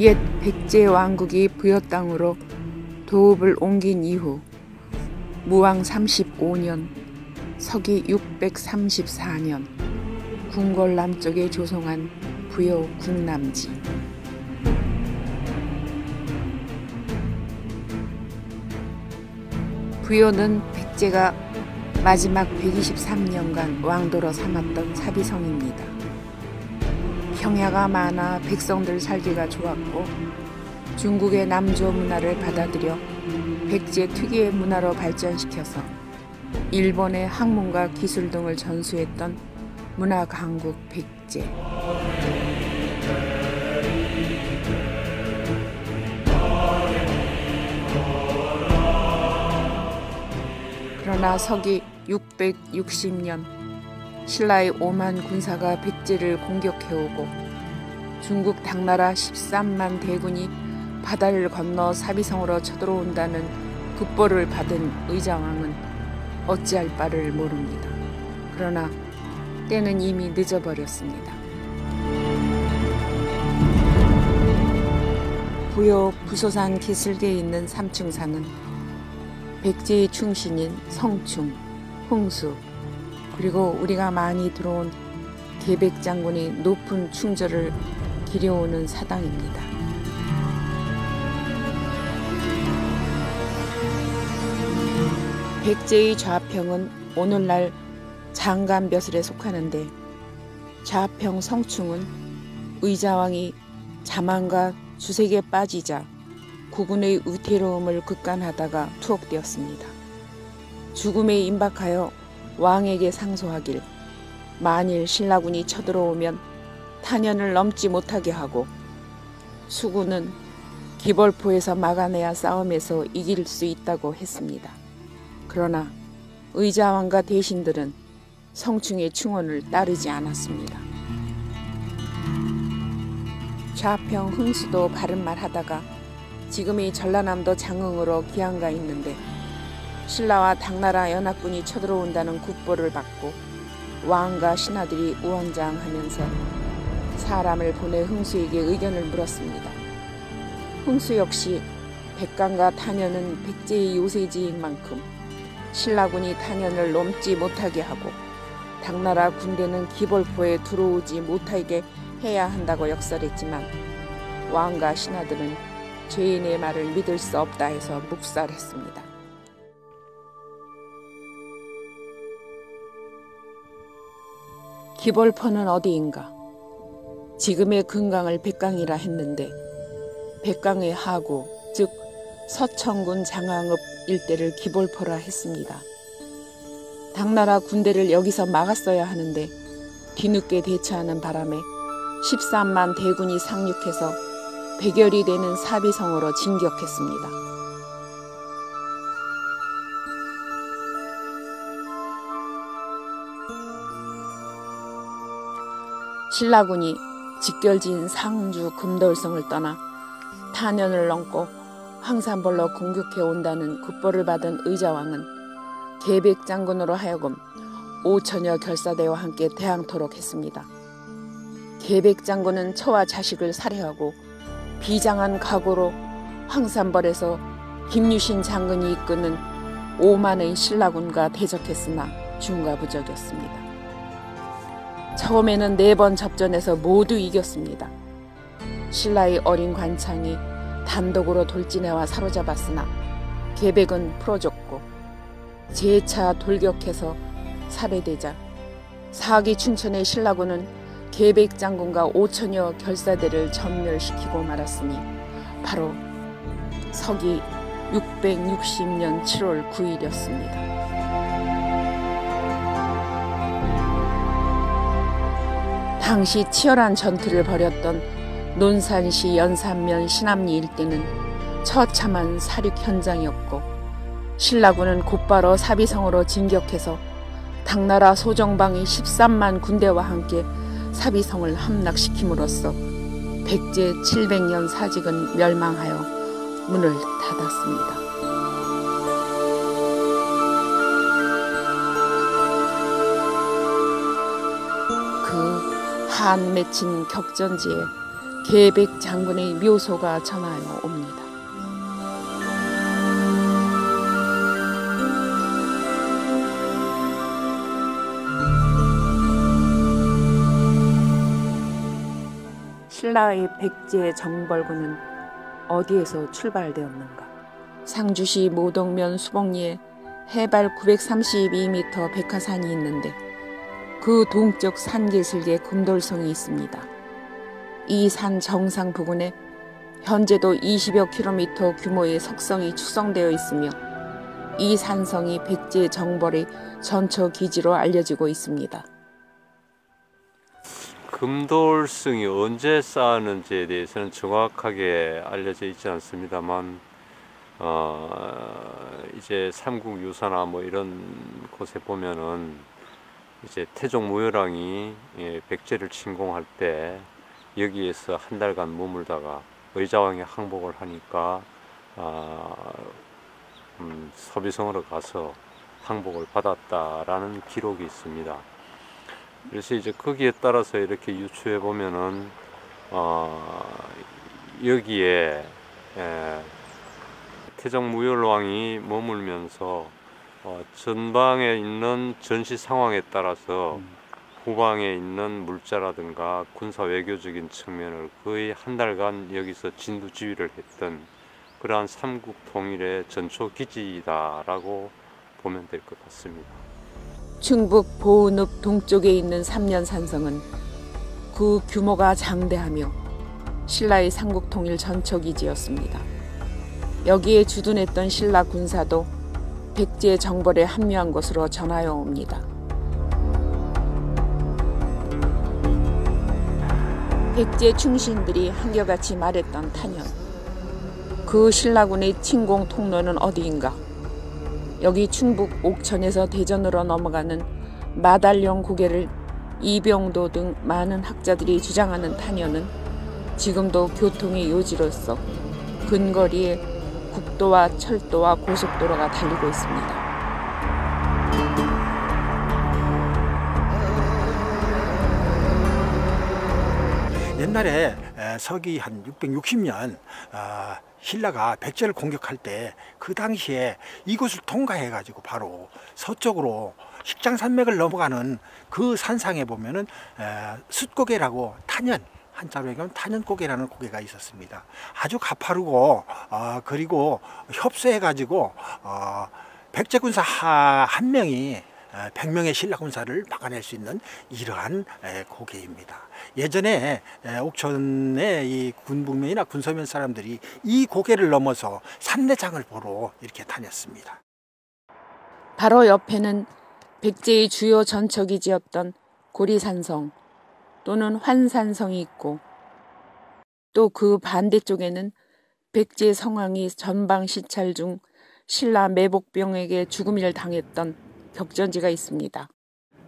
옛 백제 왕국이 부여 땅으로 도읍을 옮긴 이후 무왕 35년 서기 634년 궁궐 남쪽에 조성한 부여 궁남지. 부여는 백제가 마지막 123년간 왕도로 삼았던 사비성입니다. 평야가 많아 백성들 살기가 좋았고 중국의 남조 문화를 받아들여 백제 특유의 문화로 발전시켜서 일본의 학문과 기술 등을 전수했던 문화 강국 백제. 그러나 서기 660년 신라의 오만 군사가 백제를 공격해오고 중국 당나라 13만 대군이 바다를 건너 사비성으로 쳐들어온다는 급보를 받은 의자왕은 어찌할 바를 모릅니다. 그러나 때는 이미 늦어버렸습니다. 부여 부소산 기슭에 있는 삼충산은 백제의 충신인 성충, 흥수, 그리고 우리가 많이 들어온 계백장군이 높은 충절을 기려오는 사당입니다. 백제의 좌평은 오늘날 장간벼슬에 속하는데 좌평 성충은 의자왕이 자만과 주색에 빠지자 국군의 위태로움을 극간하다가 투옥되었습니다. 죽음에 임박하여 왕에게 상소하길 만일 신라군이 쳐들어오면 탄현을 넘지 못하게 하고 수군은 기벌포에서 막아내야 싸움에서 이길 수 있다고 했습니다. 그러나 의자왕과 대신들은 성충의 충언을 따르지 않았습니다. 좌평 흥수도 바른 말 하다가 지금의 전라남도 장흥으로 기항가 있는데 신라와 당나라 연합군이 쳐들어온다는 국보를 받고 왕과 신하들이 우왕좌왕하면서 사람을 보내 흥수에게 의견을 물었습니다. 흥수 역시 백간과 탄현은 백제의 요새지인 만큼 신라군이 탄현을 넘지 못하게 하고 당나라 군대는 기벌포에 들어오지 못하게 해야 한다고 역설했지만 왕과 신하들은 죄인의 말을 믿을 수 없다 해서 묵살했습니다. 기벌포는 어디인가? 지금의 금강을 백강이라 했는데 백강의 하구, 즉 서천군 장항읍 일대를 기벌포라 했습니다. 당나라 군대를 여기서 막았어야 하는데 뒤늦게 대처하는 바람에 13만 대군이 상륙해서 100여리 되는 사비성으로 진격했습니다. 신라군이 직결지인 상주 금돌성을 떠나 탄현을 넘고 황산벌로 공격해 온다는 급보를 받은 의자왕은 계백장군으로 하여금 5천여 결사대와 함께 대항토록 했습니다. 계백장군은 처와 자식을 살해하고 비장한 각오로 황산벌에서 김유신 장군이 이끄는 5만의 신라군과 대적했으나 중과부적이었습니다. 처음에는 4번 접전에서 모두 이겼습니다. 신라의 어린 관창이 단독으로 돌진해와 사로잡았으나 계백은 풀어줬고 재차 돌격해서 살해되자 사기 춘천의 신라군은 계백 장군과 5천여 결사대를 전멸시키고 말았으니 바로 서기 660년 7월 9일이었습니다. 당시 치열한 전투를 벌였던 논산시 연산면 신암리 일대는 처참한 사륙 현장이었고 신라군은 곧바로 사비성으로 진격해서 당나라 소정방이 13만 군대와 함께 사비성을 함락시킴으로써 백제 700년 사직은 멸망하여 문을 닫았습니다. 한 맺힌 격전지에 계백 장군의 묘소가 전하여 옵니다. 신라의 백제 정벌군은 어디에서 출발되었는가? 상주시 모덕면 수복리에 해발 932m 백화산이 있는데 그 동쪽 산기슭에 금돌성이 있습니다. 이 산 정상 부근에 현재도 20여 킬로미터 규모의 석성이 축성되어 있으며 이 산성이 백제 정벌의 전처 기지로 알려지고 있습니다. 금돌성이 언제 쌓았는지에 대해서는 정확하게 알려져 있지 않습니다만 이제 삼국유사나 뭐 이런 곳에 보면은 이제 태종 무열왕이 백제를 침공할 때 여기에서 한 달간 머물다가 의자왕이 항복을 하니까 서비성으로 가서 항복을 받았다라는 기록이 있습니다. 그래서 이제 거기에 따라서 이렇게 유추해 보면은 여기에 태종 무열왕이 머물면서 전방에 있는 전시 상황에 따라서 후방에 있는 물자라든가 군사 외교적인 측면을 거의 한 달간 여기서 진두지휘를 했던 그러한 삼국 통일의 전초 기지다라고 보면 될 것 같습니다. 충북 보은읍 동쪽에 있는 삼년산성은 그 규모가 장대하며 신라의 삼국통일 전초기지였습니다. 여기에 주둔했던 신라 군사도 백제 정벌에 합류한 것으로 전하여 옵니다. 백제 충신들이 한결같이 말했던 탄현. 그 신라군의 침공 통로는 어디인가? 여기 충북 옥천에서 대전으로 넘어가는 마달령 고개를 이병도 등 많은 학자들이 주장하는 탄현은 지금도 교통의 요지로서 근거리에 국도와 철도와 고속도로가 달리고 있습니다. 옛날에 서기 한 660년 신라가 백제를 공격할 때 그 당시에 이곳을 통과해 가지고 바로 서쪽으로 식장산맥을 넘어가는 그 산상에 보면은 숫고개라고 탄현, 한자로 얘기하면 탄현고개라는 고개가 있었습니다. 아주 가파르고 그리고 협소해 가지고 백제 군사 한 명이 100명의 신라 군사를 막아낼 수 있는 이러한 고개입니다. 예전에 옥천의 이 군북면이나 군서면 사람들이 이 고개를 넘어서 산내장을 보러 이렇게 다녔습니다. 바로 옆에는 백제의 주요 전처기지였던 고리산성 또는 환산성이 있고 또 그 반대쪽에는 백제 성왕이 전방 시찰 중 신라 매복병에게 죽음을 당했던 격전지가 있습니다.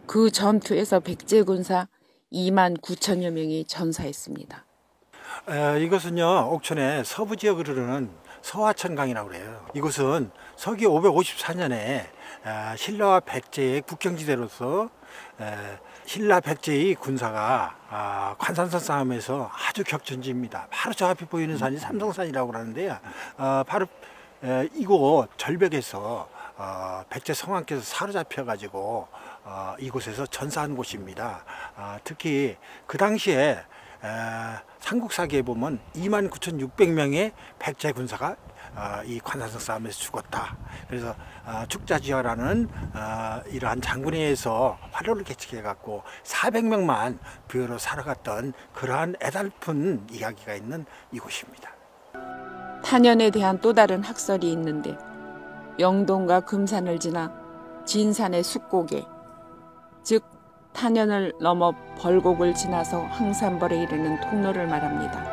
그 전투에서 백제 군사 29,000여 명이 전사했습니다. 이것은요 옥천의 서부 지역을 흐르는 서화천강이라고 그래요. 이곳은 서기 554년에 신라와 백제의 국경지대로서 신라 백제의 군사가 관산선 싸움에서 아주 격전지입니다. 바로 저 앞에 보이는 산이 삼성산이라고 하는데요. 바로 이곳 절벽에서 백제 성왕께서 사로잡혀 가지고 이곳에서 전사한 곳입니다. 특히 그 당시에 삼국사기에 보면 29,600명의 백제 군사가 이 관산성 싸움에서 죽었다. 그래서 축자지어라는 이러한 장군에 의해서 화로를 개척해 갖고 400명만 부여로 살아갔던 그러한 애달픈 이야기가 있는 이곳입니다. 탄현에 대한 또 다른 학설이 있는데 영동과 금산을 지나 진산의 숫고개, 즉 탄현을 넘어 벌곡을 지나서 항산벌에 이르는 통로를 말합니다.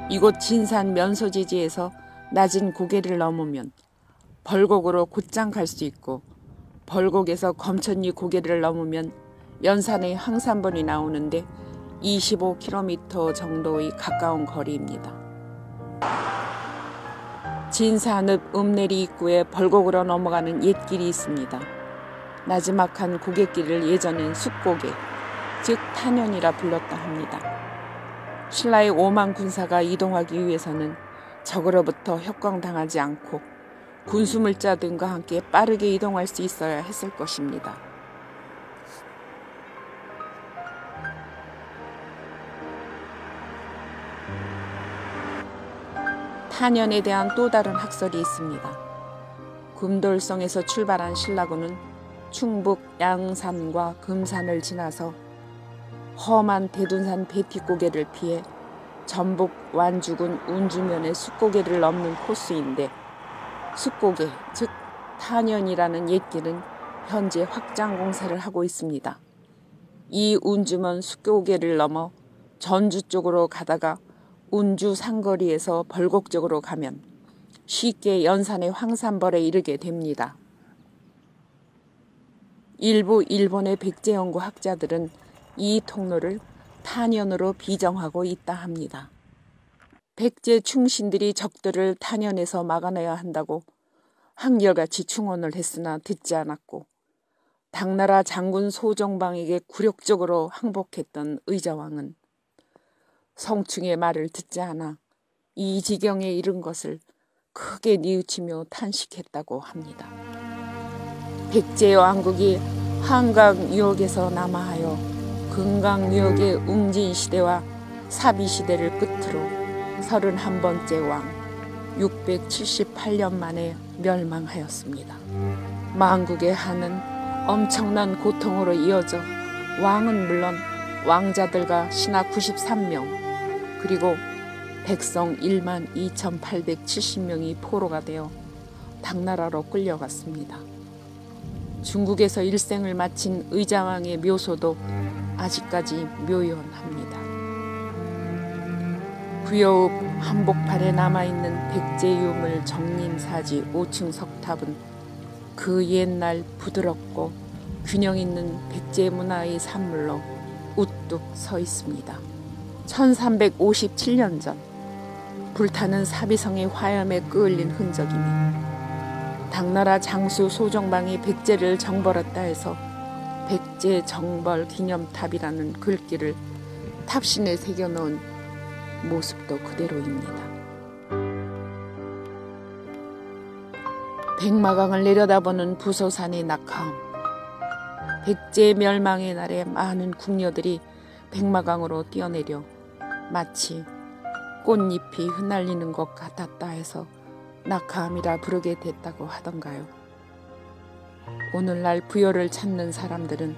이곳 진산 면소지지에서 낮은 고개를 넘으면 벌곡으로 곧장 갈 수 있고 벌곡에서 검천리 고개를 넘으면 면산의 항산벌이 나오는데 25km 정도의 가까운 거리입니다. 진산읍 읍내리 입구에 벌곡으로 넘어가는 옛길이 있습니다. 나지막한 고갯길을 예전엔 숫고개, 즉 탄현이라 불렀다 합니다. 신라의 5만 군사가 이동하기 위해서는 적으로부터 협공당하지 않고 군수물자 등과 함께 빠르게 이동할 수 있어야 했을 것입니다. 탄현에 대한 또 다른 학설이 있습니다. 금돌성에서 출발한 신라군은 충북 양산과 금산을 지나서 험한 대둔산 베티고개를 피해 전북 완주군 운주면의 숫고개를 넘는 코스인데, 숫고개, 즉 탄현이라는 옛길은 현재 확장 공사를 하고 있습니다. 이 운주면 숫고개를 넘어 전주 쪽으로 가다가 운주 상거리에서 벌곡 쪽으로 가면 쉽게 연산의 황산벌에 이르게 됩니다. 일부 일본의 백제연구 학자들은 이 통로를 탄현으로 비정하고 있다 합니다. 백제 충신들이 적들을 탄현에서 막아내야 한다고 한결같이 충언을 했으나 듣지 않았고, 당나라 장군 소정방에게 굴욕적으로 항복했던 의자왕은 성충의 말을 듣지 않아 이 지경에 이른 것을 크게 뉘우치며 탄식했다고 합니다. 백제 왕국이 한강 유역에서 남하하여 금강 유역의 웅진시대와 사비시대를 끝으로 31번째 왕 678년 만에 멸망하였습니다. 만국의 한은 엄청난 고통으로 이어져 왕은 물론 왕자들과 신하 93명 그리고 백성 1만 2,870명이 포로가 되어 당나라로 끌려갔습니다. 중국에서 일생을 마친 의자왕의 묘소도 아직까지 묘연합니다. 부여읍 한복판에 남아있는 백제유물 정림사지 5층 석탑은 그 옛날 부드럽고 균형 있는 백제 문화의 산물로 우뚝 서 있습니다. 1357년 전 불타는 사비성의 화염에 끌린 흔적이니 당나라 장수 소정방이 백제를 정벌했다 해서 백제 정벌 기념탑이라는 글귀를 탑신에 새겨놓은 모습도 그대로입니다. 백마강을 내려다보는 부소산의 낙하암. 백제 멸망의 날에 많은 궁녀들이 백마강으로 뛰어내려 마치 꽃잎이 흩날리는 것 같았다 해서 낙하암이라 부르게 됐다고 하던가요. 오늘날 부여를 찾는 사람들은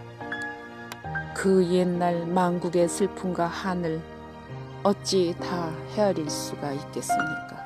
그 옛날 만국의 슬픔과 한을 어찌 다 헤아릴 수가 있겠습니까?